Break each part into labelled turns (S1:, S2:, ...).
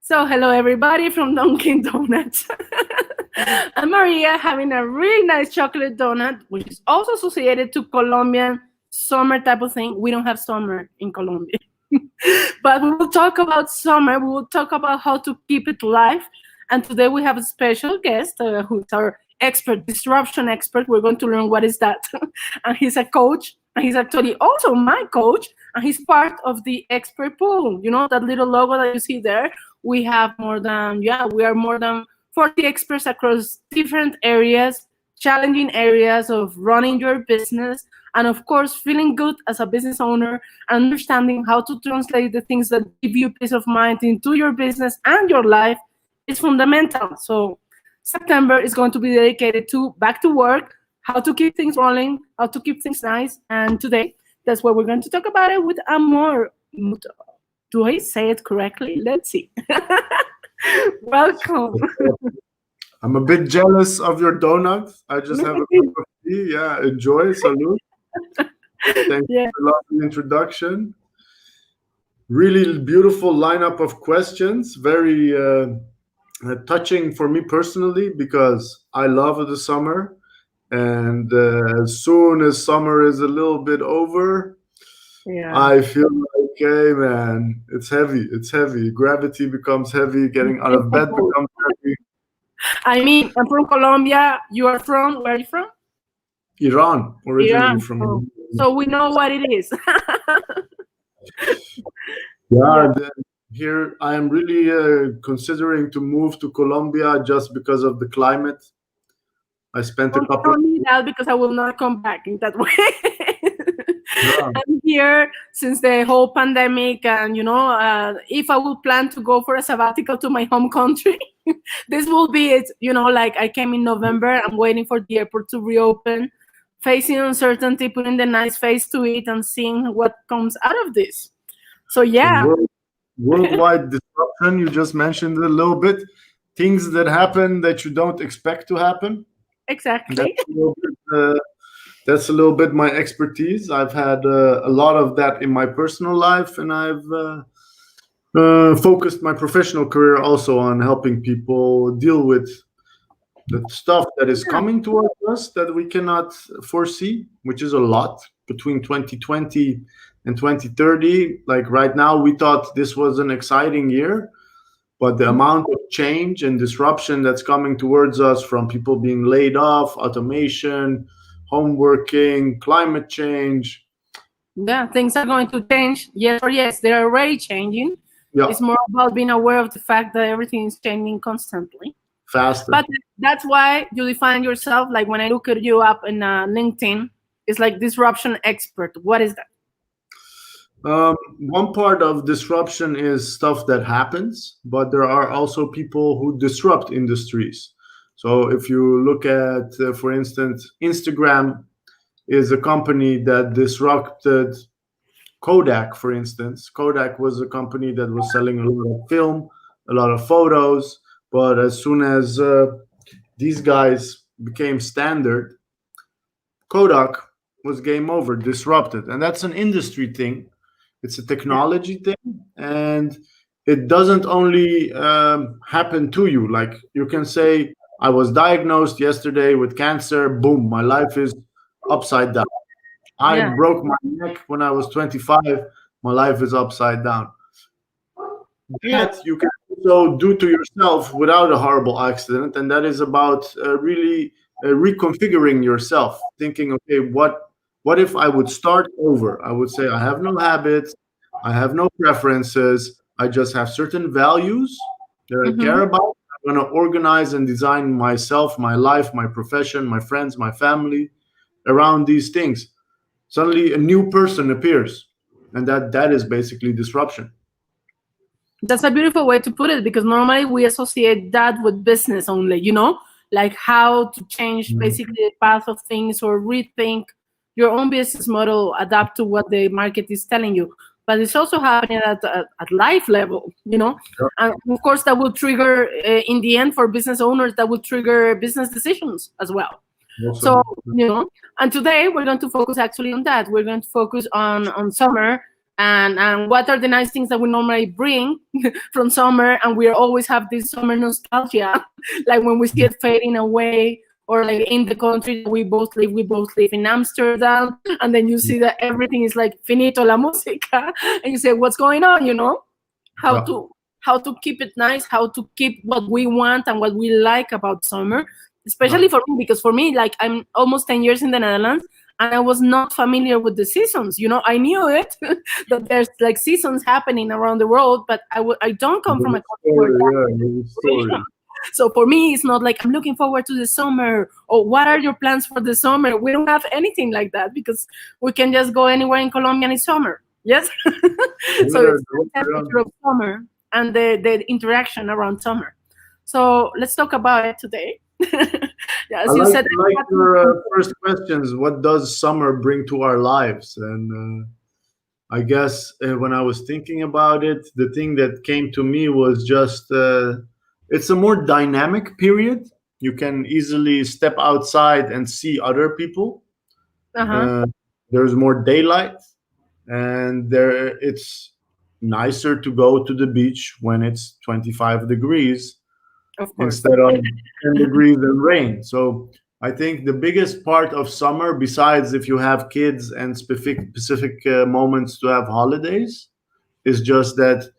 S1: So, hello everybody from Dunkin' Donuts. I'm Maria having a really nice chocolate donut, which is also associated to Colombian summer type of thing. We don't have summer in Colombia. But we will talk about summer. We will talk about how to keep it alive. And today we have a special guest who's our expert, disruption expert. We're going to learn what is that. And he's a coach. And he's actually also my coach. And he's part of the expert pool. You know, that little logo that you see there. We have we are more than 40 experts across different areas, challenging areas of running your business, and of course, feeling good as a business owner, understanding how to translate the things that give you peace of mind into your business and your life is fundamental. So, September is going to be dedicated to back to work, how to keep things rolling, how to keep things nice. And today, that's what we're going to talk about it with Amor. Do I say it correctly? Let's see. Welcome.
S2: I'm a bit jealous of your donut. I just have a cup of tea. Yeah, enjoy. Salute. Thank you for the lovely introduction. Really beautiful lineup of questions. Very touching for me personally because I love the summer. And as soon as summer is a little bit over, I feel like, hey, man, it's heavy. It's heavy. Gravity becomes heavy. Getting out of bed becomes heavy.
S1: I mean, I'm from Colombia. You are from, where are you from?
S2: Iran, originally from
S1: Iran.
S2: Iran.
S1: So we know what it is.
S2: Here I am really considering to move to Colombia just because of the climate. I spent a couple.
S1: I don't need that because I will not come back in that way. I'm here since the whole pandemic, and if I will plan to go for a sabbatical to my home country, this will be it. Like I came in November, I'm waiting for the airport to reopen, facing uncertainty, putting the nice face to it, and seeing what comes out of this. So yeah.
S2: Worldwide disruption, you just mentioned a little bit. Things that happen that you don't expect to happen.
S1: Exactly.
S2: That's a little bit my expertise. I've had a lot of that in my personal life, and I've focused my professional career also on helping people deal with the stuff that is coming towards us that we cannot foresee, which is a lot between 2020 and 2030. Like right now, we thought this was an exciting year, but the amount of change and disruption that's coming towards us from people being laid off, automation, home working, climate change.
S1: Yeah, things are going to change. Yes, they're already changing. Yeah. It's more about being aware of the fact that everything is changing constantly.
S2: Faster.
S1: But that's why you define yourself, like when I look at you up in LinkedIn, it's like disruption expert. What is that?
S2: One part of disruption is stuff that happens, but there are also people who disrupt industries. So if you look at, for instance, Instagram is a company that disrupted Kodak, for instance. Kodak was a company that was selling a lot of film, a lot of photos, but as soon as these guys became standard, Kodak was game over, disrupted. And that's an industry thing. It's a technology thing, and it doesn't only happen to you. Like you can say, I was diagnosed yesterday with cancer. Boom, my life is upside down. I broke my neck when I was 25. My life is upside down. That you can also do to yourself without a horrible accident, and that is about really reconfiguring yourself, thinking, okay, what if I would start over? I would say I have no habits, I have no preferences, I just have certain values that I care about. I'm going to organize and design myself, my life, my profession, my friends, my family around these things. Suddenly a new person appears, and that is basically disruption.
S1: That's a beautiful way to put it, because normally we associate that with business only, like how to change basically the path of things or rethink your own business model, adapt to what the market is telling you. But it's also happening at life level, and of course that will trigger, in the end, for business owners, that will trigger business decisions as well. Awesome. So, and today we're going to focus actually on that. We're going to focus on summer, and what are the nice things that we normally bring from summer, and we always have this summer nostalgia, like when we see it fading away, or like in the country that we both live in Amsterdam, and then you see that everything is like finito la música, and you say, what's going on, how
S2: Yeah.
S1: to how to keep it nice, how to keep what we want and what we like about summer, especially for me, because for me, like, I'm almost 10 years in the Netherlands, and I was not familiar with the seasons. I knew it that there's like seasons happening around the world, but I don't come from a
S2: There's a
S1: country where
S2: story,
S1: that's
S2: yeah,
S1: the
S2: there's a
S1: situation.
S2: story.
S1: So for me, it's not like I'm looking forward to the summer, or what are your plans for the summer. We don't have anything like that, because we can just go anywhere in Colombia and it's summer. Yes. So
S2: Yeah,
S1: it's the
S2: yeah.
S1: temperature of summer and the interaction around summer. So let's talk about it today. Yeah,
S2: I
S1: as you
S2: like
S1: said,
S2: I like your first questions. What does summer bring to our lives? And I guess when I was thinking about it, the thing that came to me was just it's a more dynamic period. You can easily step outside and see other people.
S1: uh-huh,
S2: Uh, there's more daylight, and it's nicer to go to the beach when it's 25 degrees
S1: of course.
S2: instead of 10 degrees and rain. So I think the biggest part of summer, besides if you have kids and specific moments to have holidays, is just that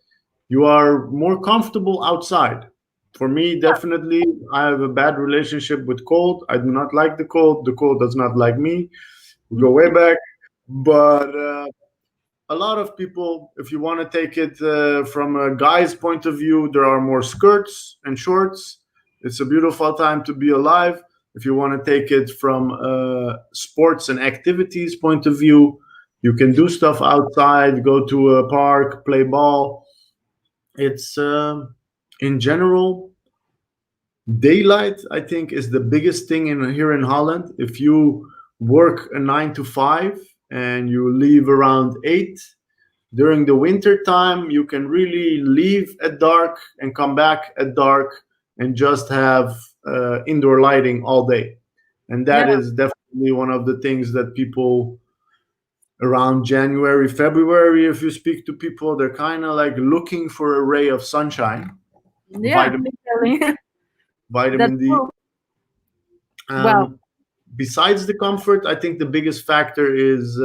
S2: you are more comfortable outside. For me, definitely, I have a bad relationship with cold. I do not like the cold. The cold does not like me. We go way back. But a lot of people, if you want to take it from a guy's point of view, there are more skirts and shorts. It's a beautiful time to be alive. If you want to take it from sports and activities point of view, you can do stuff outside, go to a park, play ball. It's in general, daylight, I think, is the biggest thing in here in Holland. If you work a 9 to 5 and you leave around 8, during the winter time you can really leave at dark and come back at dark and just have indoor lighting all day. And that
S1: Yeah,
S2: is definitely one of the things that people around January, February, if you speak to people, they're kind of like looking for a ray of sunshine,
S1: yeah,
S2: vitamin
S1: literally. That's
S2: vitamin D.
S1: true. Well,
S2: um, Besides the comfort, I think the biggest factor is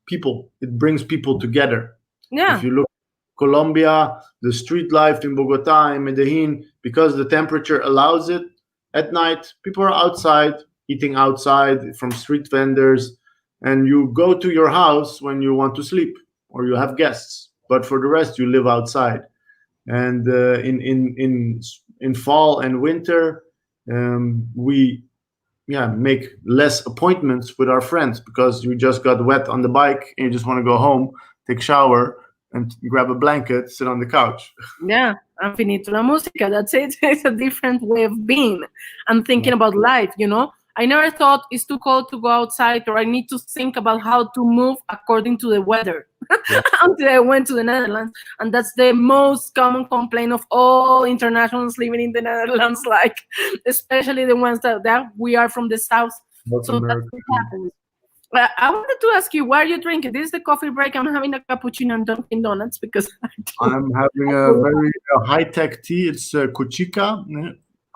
S2: people. It brings people together. If
S1: yeah,
S2: you look Colombia, the street life in Bogota and Medellin, because the temperature allows it, at night people are outside eating outside from street vendors, and you go to your house when you want to sleep or you have guests. But for the rest, you live outside. And in fall and winter, we make less appointments with our friends because you just got wet on the bike and you just want to go home, take shower, and grab a blanket, sit on the couch.
S1: yeah. And finito la música. That's it. It's a different way of being and thinking about life. I never thought it's too cold to go outside, or I need to think about how to move according to the weather
S2: Yeah,
S1: until I went to the Netherlands. And that's the most common complaint of all internationals living in the Netherlands, like, especially the ones that we are from the south.
S2: North
S1: So that's
S2: America.
S1: what happens. I wanted to ask you, what are you drinking? This is the coffee break. I'm having a cappuccino and Dunkin' Donuts because I don't.
S2: I'm having a very high-tech tea. It's kuchika,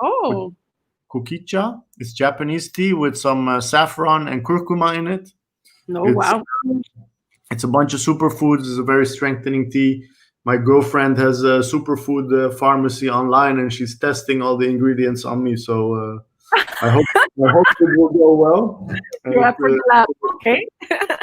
S1: Oh,
S2: kukicha. It's Japanese tea with some saffron and curcuma in it.
S1: no,
S2: It's
S1: wow.
S2: it's a bunch of superfoods. It's a very strengthening tea. My girlfriend has a superfood pharmacy online, and she's testing all the ingredients on me. So I hope it will go well. And
S1: You're
S2: it,
S1: up for the lab. Okay,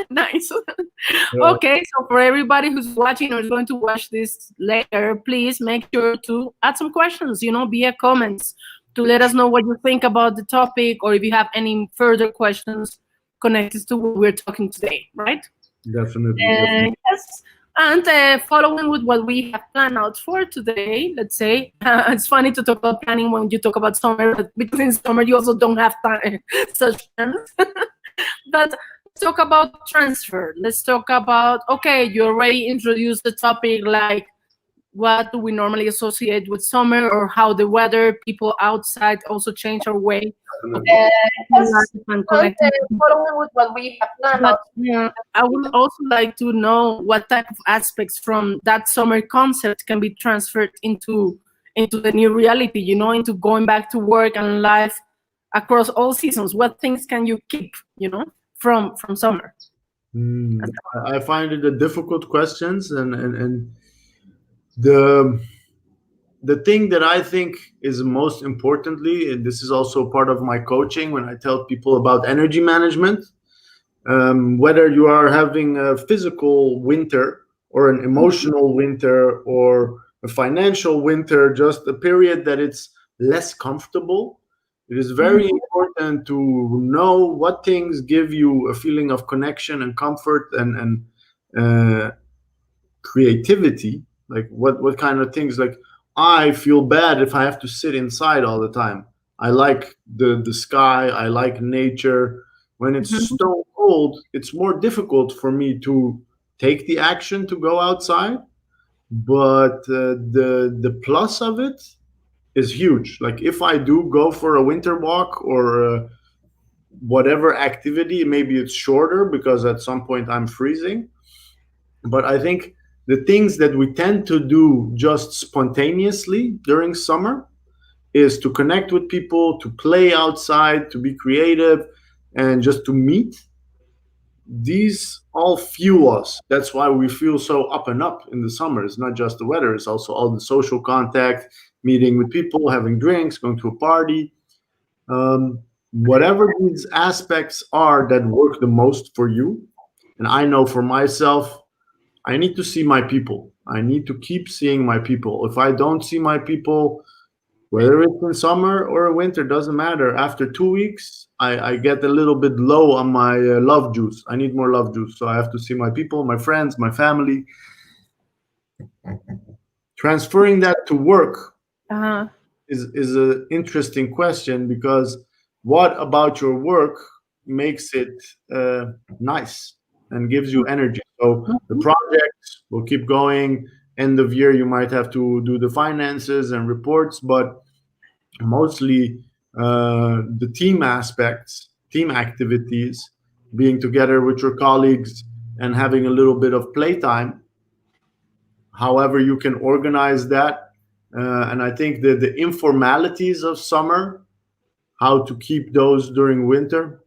S1: nice.
S2: uh,
S1: Okay, so for everybody who's watching or is going to watch this later, please make sure to add some questions, via comments, to let us know what you think about the topic, or if you have any further questions connected to what we're talking today, right?
S2: definitely.
S1: Yes. And following with what we have planned out for today, let's say, it's funny to talk about planning when you talk about summer, but because in summer you also don't have time, such plans. But let's talk about transfer. Let's talk about, okay, you already introduced the topic, like what do we normally associate with summer, or how the weather, people outside also change our way of
S2: Definitely.
S1: living life and connecting.
S3: Following with what we have planned
S1: But
S3: out.
S1: yeah, I would also like to know what type of aspects from that summer concept can be transferred into the new reality, into going back to work and life across all seasons. What things can you keep, from summer?
S2: I find it a difficult questions, and the the thing that I think is most importantly, and this is also part of my coaching when I tell people about energy management, whether you are having a physical winter or an emotional winter or a financial winter, just a period that it's less comfortable, it is very important to know what things give you a feeling of connection and comfort and uh, creativity. Like what kind of things, like I feel bad if I have to sit inside all the time. I like the sky, I like nature. When it's
S1: Mhm.
S2: stone cold, it's more difficult for me to take the action to go outside, but the plus of it is huge. Like if I do go for a winter walk or whatever activity, maybe it's shorter because at some point I'm freezing, but I think the things that we tend to do just spontaneously during summer is to connect with people, to play outside, to be creative, and just to meet. These all fuel us. That's why we feel so up and up in the summer. It's not just the weather, it's also all the social contact, meeting with people, having drinks, going to a party. Whatever these aspects are that work the most for you. And I know for myself, I need to see my people. I need to keep seeing my people. If I don't see my people, whether it's in summer or winter, doesn't matter. After 2 weeks, I get a little bit low on my love juice. I need more love juice. So I have to see my people, my friends, my family. Transferring that to work
S1: Uh,
S2: is an interesting question because what about your work makes it nice and gives you energy? So the
S1: mhm.
S2: project will keep going. End of year, you might have to do the finances and reports, but mostly the team aspects, team activities, being together with your colleagues and having a little bit of playtime, however you can organize that. And I think that the informalities of summer, how to keep those during winter.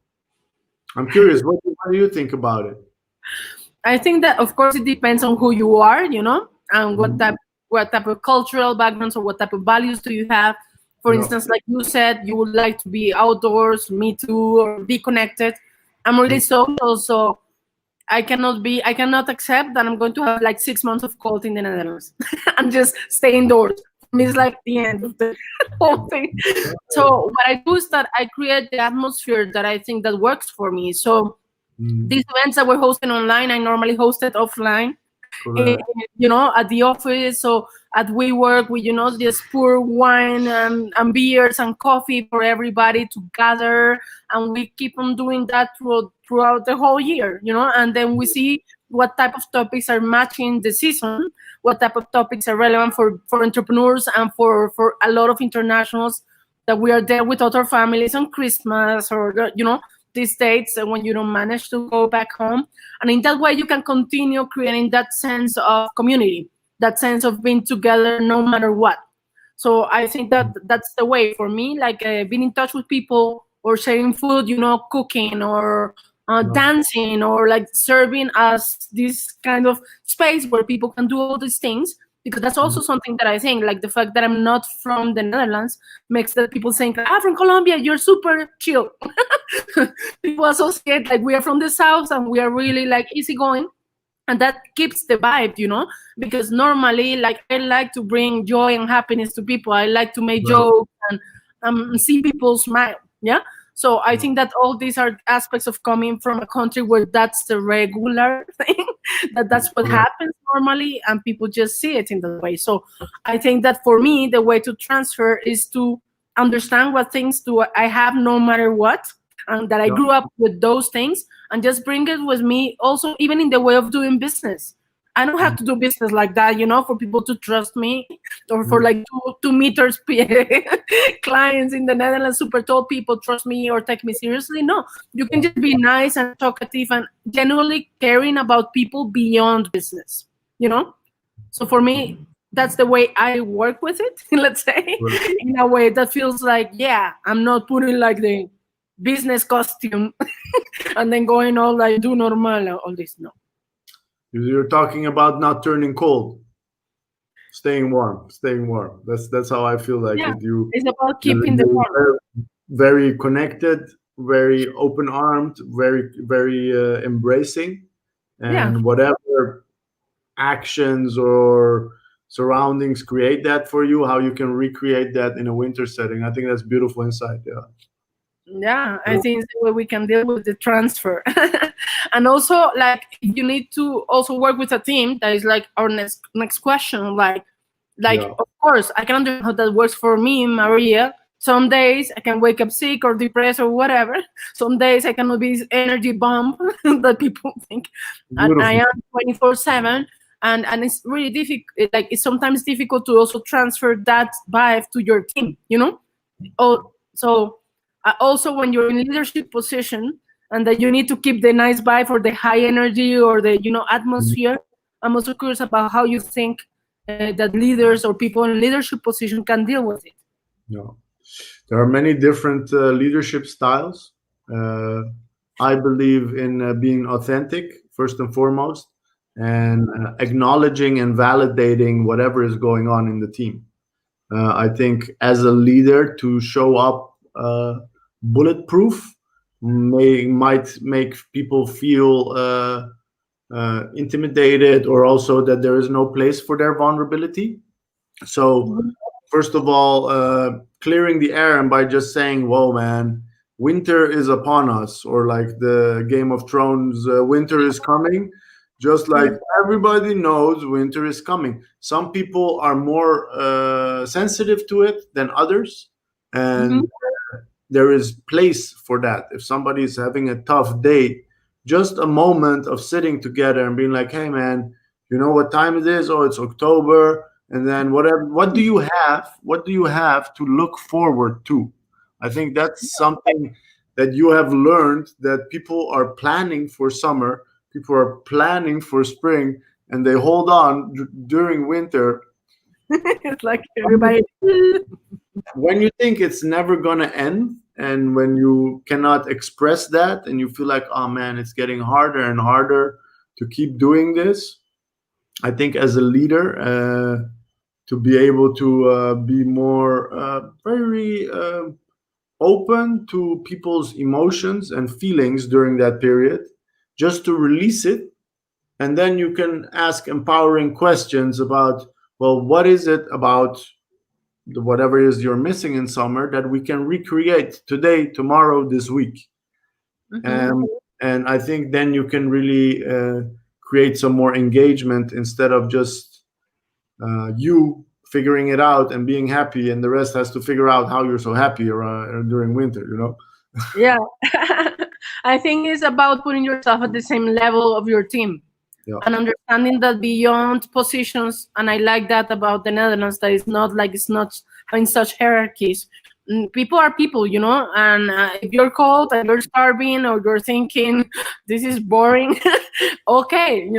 S2: I'm curious, what do you think about it?
S1: I think that of course it depends on who you are, and
S2: Mhm.
S1: what type of cultural backgrounds or what type of values do you have. For
S2: Yeah,
S1: instance, like you said, you would like to be outdoors, me too, or be connected. I'm really social, so I cannot accept that I'm going to have like 6 months of cold in the Netherlands and just stay indoors. For me, it's like the end of the whole thing. So what I do is that I create the atmosphere that I think that works for me. So
S2: mm,
S1: these events that we're hosting online, I normally host it offline, eh,
S2: correct.
S1: at the office. So at WeWork, we, just pour wine and beers and coffee for everybody to gather. And we keep on doing that throughout the whole year, and then we see what type of topics are matching the season, what type of topics are relevant for entrepreneurs and for a lot of internationals that we are there with other families on Christmas or, these dates when you don't manage to go back home. And in that way, you can continue creating that sense of community, that sense of being together no matter what. So I think that that's the way for me, like being in touch with people or sharing food, cooking or
S2: Yeah,
S1: dancing or like serving as this kind of space where people can do all these things. Because that's also something that I think, like the fact that I'm not from the Netherlands makes that people think, from Colombia, you're super chill. People associate like we are from the south and we are really like easygoing, and that keeps the vibe, because normally like I like to bring joy and happiness to people. I like to make
S2: right.
S1: jokes and see people smile. Yeah. So I
S2: Yeah,
S1: think that all these are aspects of coming from a country where that's the regular thing, that's what
S2: correct.
S1: happens normally, and people just see it in that way. So I think that for me, the way to transfer is to understand what things do I have no matter what, and that I
S2: Yeah,
S1: grew up with those things, and just bring it with me also even in the way of doing business. I don't have to do business like that, for people to trust me, or for like 2 meters clients in the Netherlands, super tall people trust me or take me seriously. No, you can just be nice and talkative and genuinely caring about people beyond business, So for me, that's the way I work with it, let's say, in a way that feels like, yeah, I'm not putting like the business costume and then going all like do normal, all this. No.
S2: You're talking about not turning cold, staying warm. That's how I feel like
S1: Yeah,
S2: with you.
S1: it's about keeping the warmth.
S2: You're very connected, very open-armed, very embracing,
S1: Yeah.
S2: and whatever actions or surroundings create that for you, how you can recreate that in a winter setting. I think that's beautiful insight. Yeah.
S1: Yeah, I think it's the way we can deal with the transfer. And also, like, if you need to also work with a team, that is like our next question. Like,
S2: Yeah.
S1: of course, I can understand how that works for me, Maria. Some days I can wake up sick or depressed or whatever. Some days I cannot be this energy bomb that people think. And I am 24/7, and it's really difficult. Like, it's sometimes difficult to also transfer that vibe to your team. Oh, so also when you're in leadership position and that you need to keep the nice vibe or the high energy or the atmosphere, I'm also curious about how you think that leaders or people in leadership position can deal with it.
S2: Yeah. There are many different leadership styles. I believe in being authentic first and foremost, and acknowledging and validating whatever is going on in the team. I think as a leader, to show up bulletproof might make people feel intimidated, or also that there is no place for their vulnerability. So first of all, clearing the air, and by just saying, whoa man, winter is upon us, or like the Game of Thrones, winter is coming. Just like everybody knows winter is coming. Some people are more sensitive to it than others, and there is place for that. If somebody is having a tough day, just a moment of sitting together and being like, hey man, you know what time it is? Oh, it's October. And then what do you have to look forward to? I think that's something that you have learned, that people are planning for summer, people are planning for spring, and they hold on during winter.
S1: It's like everybody.
S2: When you think it's never gonna end, and when you cannot express that, and you feel like, oh man, it's getting harder and harder to keep doing this, I think as a leader, to be able to be more very open to people's emotions and feelings during that period, just to release it, and then you can ask empowering questions about, well, what is it about whatever it is you're missing in summer that we can recreate today, tomorrow, this week. And I think then you can really create some more engagement, instead of just you figuring it out and being happy, and the rest has to figure out how you're so happy during winter,
S1: Yeah. I think it's about putting yourself at the same level of your team.
S2: Yeah.
S1: And understanding that beyond positions, and I like that about the Netherlands, that it's not having such hierarchies. People are people, and if you're cold and you're starving, or you're thinking this is boring, okay,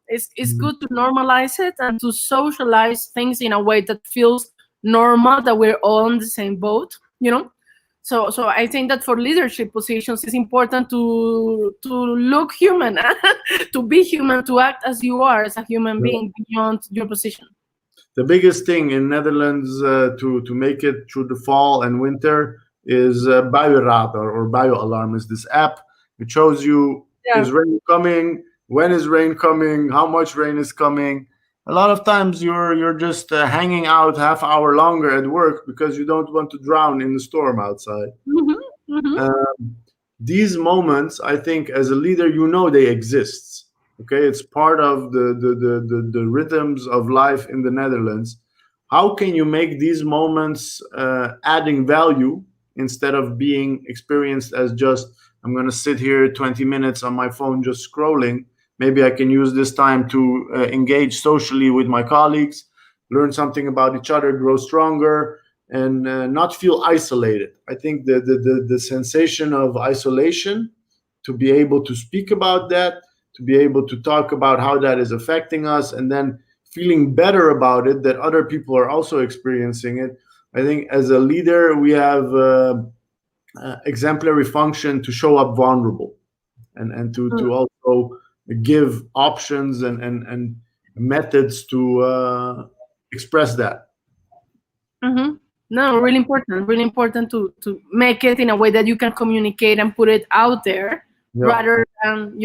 S1: it's good to normalize it and to socialize things in a way that feels normal, that we're all on the same boat, So I think that for leadership positions, it's important to look human, to be human, to act as you are as a human being beyond your position.
S2: The biggest thing in Netherlands to make it through the fall and winter is buienradar, or bio-alarm, is this app. It shows you, is rain coming, when is rain coming, how much rain is coming. A lot of times you're just hanging out half hour longer at work because you don't want to drown in the storm outside. These moments, I think, as a leader, they exist. Okay, it's part of the rhythms of life in the Netherlands. How can you make these moments adding value, instead of being experienced as just, I'm going to sit here 20 minutes on my phone just scrolling? Maybe I can use this time to engage socially with my colleagues, learn something about each other, grow stronger, and not feel isolated. I think the sensation of isolation, to be able to speak about that, to be able to talk about how that is affecting us, and then feeling better about it, that other people are also experiencing it. I think as a leader, we have exemplary function to show up vulnerable, and to also give options and methods to express that.
S1: Mm-hmm. No, really important to make it in a way that you can communicate and put it out there,
S2: Yeah.
S1: rather than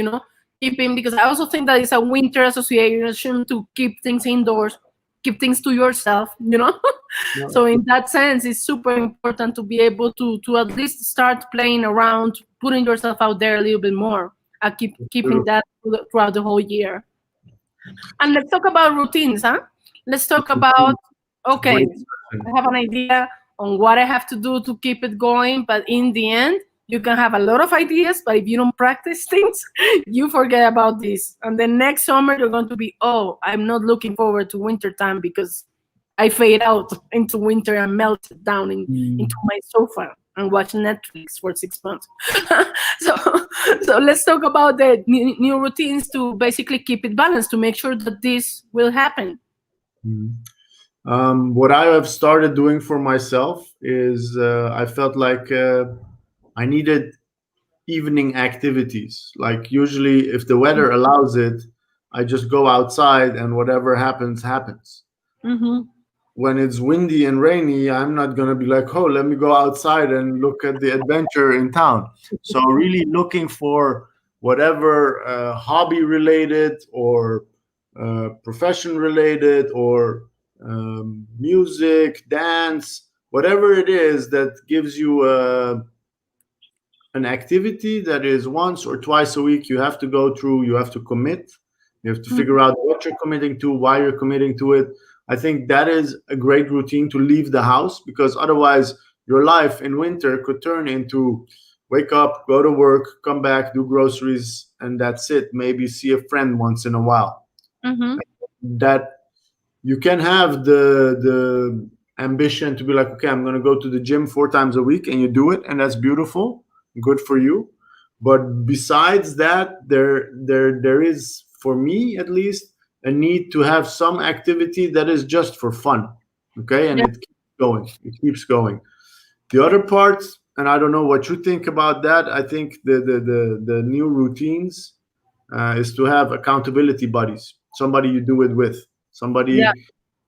S1: keeping. Because I also think that it's a winter association to keep things indoors, keep things to yourself.
S2: Yeah.
S1: So in that sense, it's super important to be able to at least start playing around, putting yourself out there a little bit more, and keeping that throughout the whole year. And let's talk about routines, huh? Let's talk about, okay, I have an idea on what I have to do to keep it going, but in the end, you can have a lot of ideas, but if you don't practice things, you forget about this. And then next summer, you're going to be, oh, I'm not looking forward to winter time because I fade out into winter and melt down into my sofa and watch Netflix for 6 months. so let's talk about the new routines to basically keep it balanced, to make sure that this will happen.
S2: What I have started doing for myself is I felt like I needed evening activities. Like usually, if the weather allows it, I just go outside and whatever happens, happens.
S1: Mm-hmm.
S2: When it's windy and rainy, I'm not going to be like, oh, let me go outside and look at the adventure in town. So really looking for whatever hobby related or profession related or music, dance, whatever it is that gives you an activity that is once or twice a week you have to go through, you have to commit, you have to figure out what you're committing to, why you're committing to it. I think that is a great routine to leave the house, because otherwise your life in winter could turn into wake up, go to work, come back, do groceries, and that's it. Maybe see a friend once in a while.
S1: Mm-hmm.
S2: That you can have the ambition to be like, okay, I'm going to go to the gym 4 times a week, and you do it, and that's beautiful, good for you. But besides that, there is, for me at least, a need to have some activity that is just for fun, okay? And it keeps going. The other parts, and I don't know what you think about that, I think the new routines is to have accountability buddies, somebody you do it with, somebody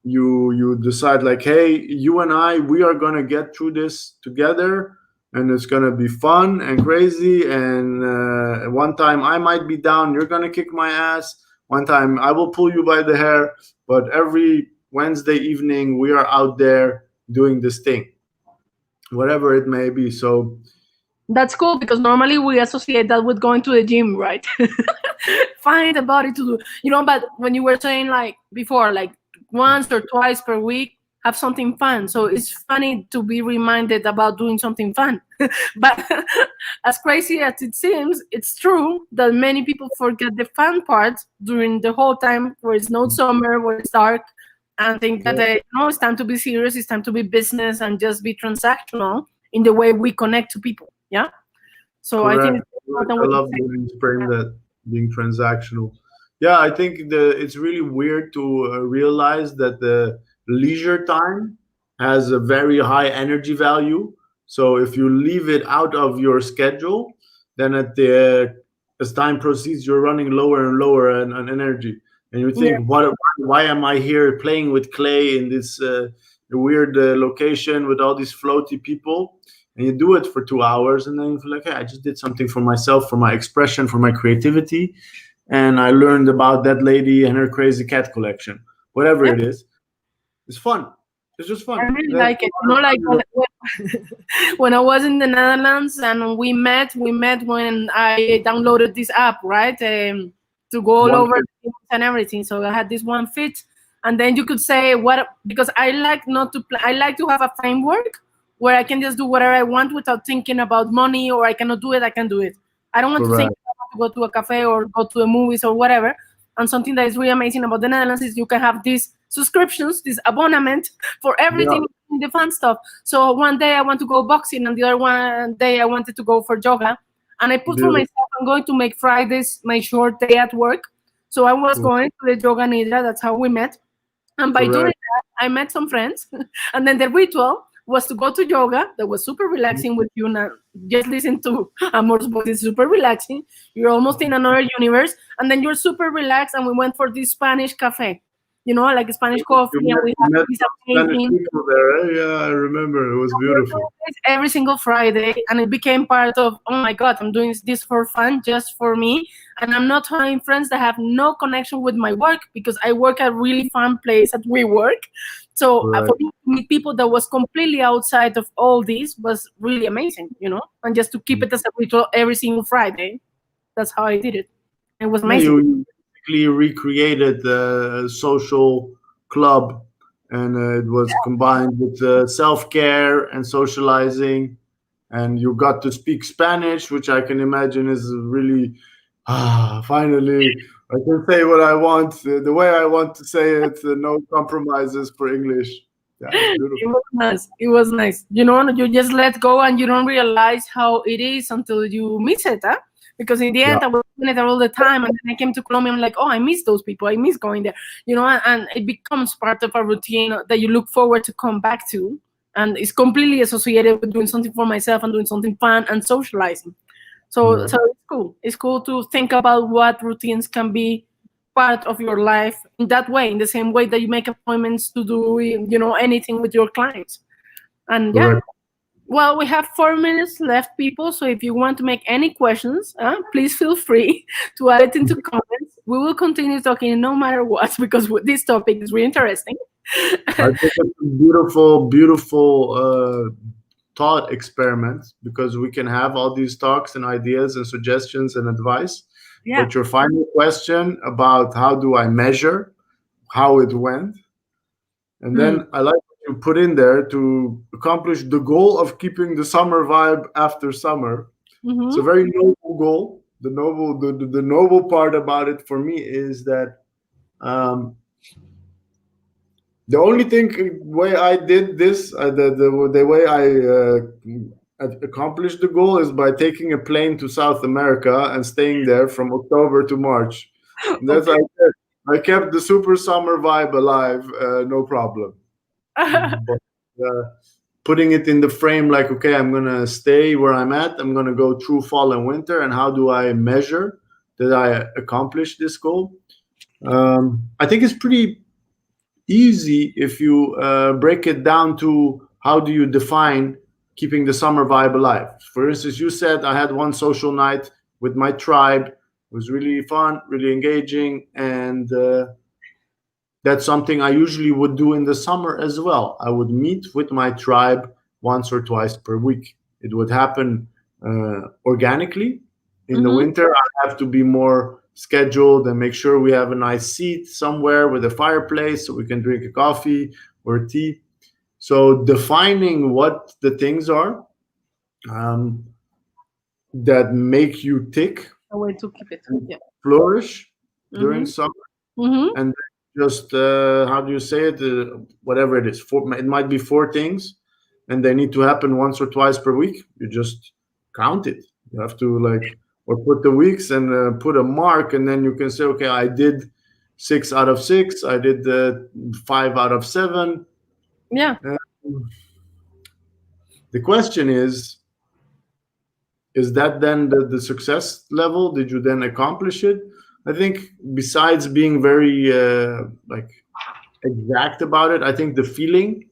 S2: you decide like, hey, you and I, we are going to get through this together, and it's going to be fun and crazy, and one time I might be down, you're going to kick my ass. One time I will pull you by the hair, but every Wednesday evening we are out there doing this thing, whatever it may be. So
S1: that's cool, because normally we associate that with going to the gym, right? Find a body to do, but when you were saying like before, like once or twice per week, have something fun. So it's funny to be reminded about doing something fun. But as crazy as it seems, it's true that many people forget the fun part during the whole time where it's no summer, where it's dark, and think that it's time to be serious, it's time to be business and just be transactional in the way we connect to people. Yeah. So
S2: correct.
S1: I think
S2: I love when you frame that, being transactional. Yeah, I think it's really weird to realize that the leisure time has a very high energy value. So if you leave it out of your schedule, then as time proceeds, you're running lower and lower on energy, and you think, why am I here playing with clay in this weird location with all these floaty people? And you do it for 2 hours, and then you feel like, hey, I just did something for myself, for my expression, for my creativity. And I learned about that lady and her crazy cat collection. Whatever it is, it's fun. It's just fun.
S1: I really like it. Like when I was in the Netherlands and we met when I downloaded this app, right? To go all over and everything. So I had this one fit, and then you could say because I like not to I like to have a framework where I can just do whatever I want without thinking about money, or I cannot do it, I can do it. I don't want to think to go to a cafe or go to the movies or whatever. And something that is really amazing about the Netherlands is you can have these subscriptions, this abonnement for everything, the fun stuff. So one day I want to go boxing, and the other one day I wanted to go for yoga. And I put for myself, I'm going to make Fridays my short day at work. So I was going to the yoga nidra. That's how we met. And by doing that, I met some friends. And then the ritual was to go to yoga. That was super relaxing with you. Now, just listen to Amor's voice. It's super relaxing. You're almost in another universe. And then you're super relaxed. And we went for this Spanish cafe, like Spanish coffee. And we had this amazing
S2: people there. Yeah, I remember. It was beautiful.
S1: Every single Friday. And it became part of, oh my God, I'm doing this for fun, just for me. And I'm not having friends that have no connection with my work, because I work at a really fun place at WeWork. So for me to meet people that was completely outside of all this was really amazing, and just to keep it as a ritual every single Friday. That's how I did it. It was amazing.
S2: You basically recreated the social club, and it was combined with self-care and socializing, and you got to speak Spanish, which I can imagine is really finally I can say what I want, the way I want to say it, no compromises for English. Yeah, it's beautiful.
S1: It was nice. You just let go, and you don't realize how it is until you miss it, huh? Because in the end, I was doing it all the time, and then I came to Colombia. I'm like, oh, I miss those people. I miss going there, and it becomes part of a routine that you look forward to come back to, and it's completely associated with doing something for myself and doing something fun and socializing. So it's cool. It's cool to think about what routines can be part of your life in that way, in the same way that you make appointments to do, anything with your clients. And well, we have 4 minutes left, people. So if you want to make any questions, please feel free to add it into comments. We will continue talking no matter what, because this topic is really interesting.
S2: I think it's a beautiful, beautiful thought experiment, because we can have all these talks and ideas and suggestions and advice. But your final question about how do I measure how it went, and then I like what you put in there, to accomplish the goal of keeping the summer vibe after summer. It's a very noble goal. The noble part about it for me is that the only way I did this, the way I accomplished the goal, is by taking a plane to South America and staying there from October to March. That's I kept the super summer vibe alive, no problem. But putting it in the frame, like, okay, I'm gonna stay where I'm at. I'm gonna go through fall and winter, and how do I measure that I accomplished this goal? I think it's pretty easy if you break it down to how do you define keeping the summer vibe alive. For instance, you said I had one social night with my tribe. It was really fun, really engaging, and that's something I usually would do in the summer as well. I would meet with my tribe once or twice per week. It would happen organically. In the winter, I have to be more scheduled and make sure we have a nice seat somewhere with a fireplace so we can drink a coffee or tea. So defining what the things are that make you tick,
S1: a way to keep it,
S2: flourish during summer, and just how do you say it? Whatever it is, it might be 4 things, and they need to happen once or twice per week. You just count it. You have to or put the weeks and put a mark, and then you can say, okay, I did 6 out of 6. I did 5 out of 7.
S1: Yeah.
S2: The question is that then the success level? Did you then accomplish it? I think besides being very exact about it, I think the feeling.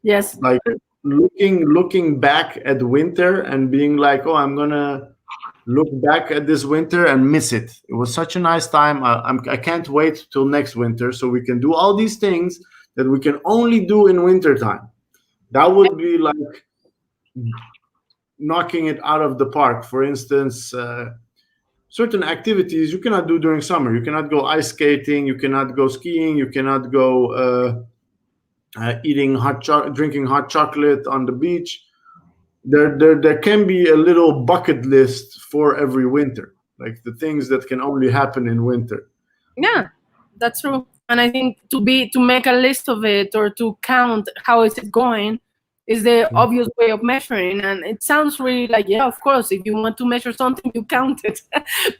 S1: Yes.
S2: Like looking back at winter and being like, oh, I'm gonna look back at this winter and miss it. It was such a nice time. I can't wait till next winter so we can do all these things that we can only do in winter time. That would be like knocking it out of the park. For instance, certain activities you cannot do during summer. You cannot go ice skating. You cannot go skiing. You cannot go drinking hot chocolate on the beach. there can be a little bucket list for every winter, like the things that can only happen in winter.
S1: Yeah, that's true. And I think to make a list of it or to count how is it going is the obvious way of measuring. And it sounds really like, yeah, of course, if you want to measure something, you count it.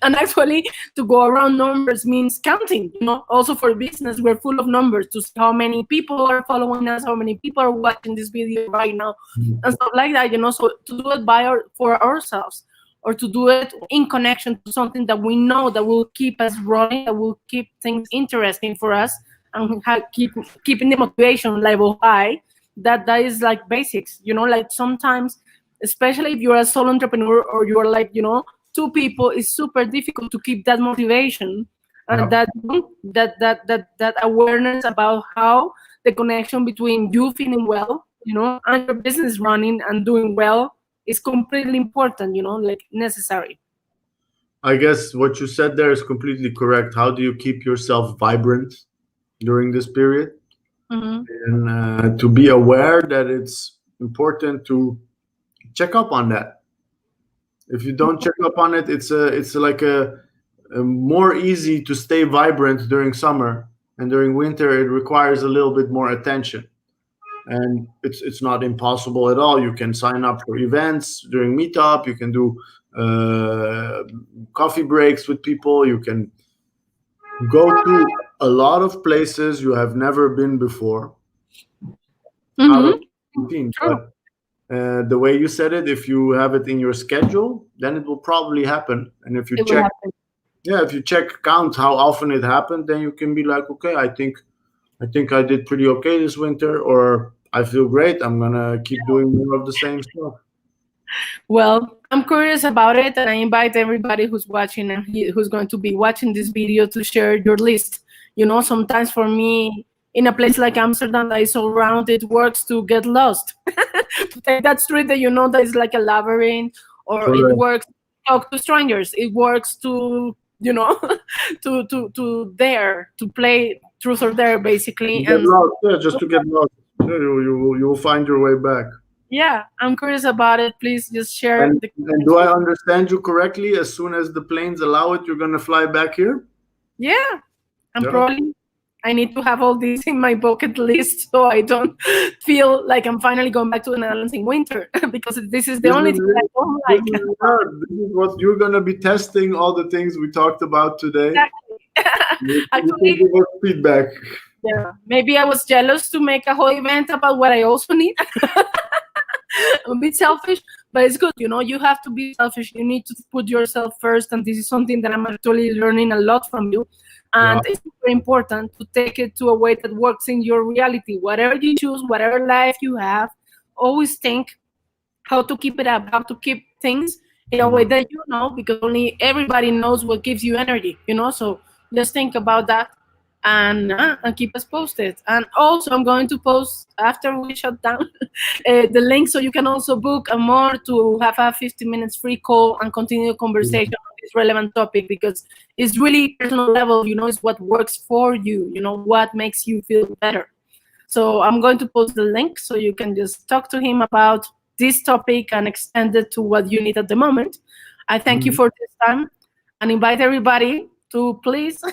S1: And actually, to go around numbers means counting. Also for business, we're full of numbers to see how many people are following us, how many people are watching this video right now, and stuff like that. So to do it for ourselves, or to do it in connection to something that we know that will keep us running, that will keep things interesting for us, and keeping the motivation level high. That is like basics. Like sometimes, especially if you're a solo entrepreneur or you're like two people, it's super difficult to keep that motivation and that awareness about how the connection between you feeling well, and your business running and doing well is completely important, like necessary.
S2: I guess what you said there is completely correct. How do you keep yourself vibrant during this period? And to be aware that it's important to check up on that. If you don't check up on it, it's like a more easy to stay vibrant during summer, and during winter it requires a little bit more attention. And it's not impossible at all. You can sign up for events during Meetup. You can do coffee breaks with people. You can go to a lot of places you have never been before. Out of routine. But the way you said it, if you have it in your schedule, then it will probably happen. And if you count how often it happened, then you can be like, okay, I think I did pretty okay this winter, or I feel great. I'm gonna keep doing more of the same stuff.
S1: Well, I'm curious about it, and I invite everybody who's watching and who's going to be watching this video to share your list. Sometimes for me, in a place like Amsterdam that is all around, it works to get lost. To take that street that that is like a labyrinth, or
S2: Correct.
S1: It works to talk to strangers. It works to to dare to play truth or dare, basically.
S2: Get lost. Yeah, just to get lost. Yeah, you will find your way back.
S1: Yeah, I'm curious about it. Please just share.
S2: And do I understand you correctly? As soon as the planes allow it, you're gonna fly back here?
S1: Yeah, probably. I need to have all these in my bucket list so I don't feel like I'm finally going back to the Netherlands in winter, because this is the only thing I don't like.
S2: This is what you're gonna be testing, all the things we talked about today.
S1: Exactly.
S2: Actually, give us feedback.
S1: Yeah, maybe I was jealous to make a whole event about what I also need. I'm a bit selfish, but it's good. You have to be selfish. You need to put yourself first, and this is something that I'm actually learning a lot from you. And it's very important to take it to a way that works in your reality. Whatever you choose, whatever life you have, always think how to keep it up, how to keep things in a way that because only everybody knows what gives you energy, So just think about that and keep us posted. And also, I'm going to post after we shut down the link, so you can also book Amor to have a 15 minutes free call and continue the conversation on this relevant topic, because it's really personal level. It's what works for you. What makes you feel better. So I'm going to post the link so you can just talk to him about this topic and extend it to what you need at the moment. I thank you for this time and invite everybody to please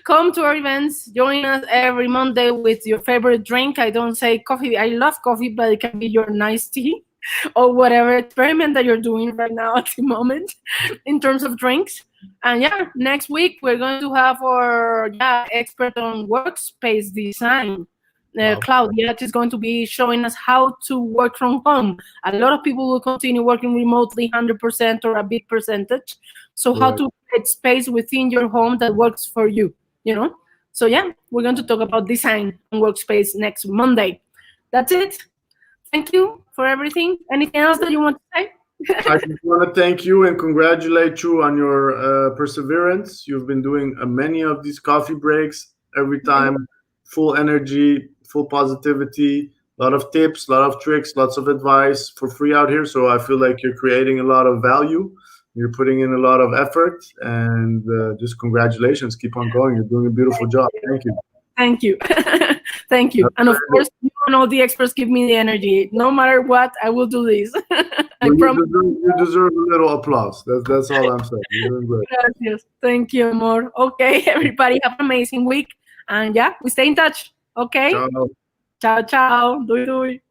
S1: come to our events. Join us every Monday with your favorite drink. I don't say coffee. I love coffee, but it can be your nice tea or whatever experiment that you're doing right now at the moment in terms of drinks. And next week we're going to have our expert on workspace design. Claudia is going to be showing us how to work from home. A lot of people will continue working remotely, 100% or a big percentage. So how to create space within your home that works for you, So we're going to talk about design and workspace next Monday. That's it. Thank you for everything. Anything else that you want to say?
S2: I just want to thank you and congratulate you on your perseverance. You've been doing many of these coffee breaks every time, full energy, full positivity, a lot of tips, a lot of tricks, lots of advice for free out here. So I feel like you're creating a lot of value. You're putting in a lot of effort, and just congratulations. Keep on going. You're doing a beautiful job. Thank you.
S1: Thank you. Thank you.
S2: That's
S1: And of
S2: very
S1: course, you and all the experts give me the energy. No matter what, I will do this. I
S2: Well,
S1: promise.
S2: you deserve a little applause. That's all I'm saying. You're doing great.
S1: Gracias. Thank you, Amor. Okay, everybody, have an amazing week. And yeah, we stay in touch. Okay?
S2: Ciao.
S1: Ciao, ciao. Dui, dui.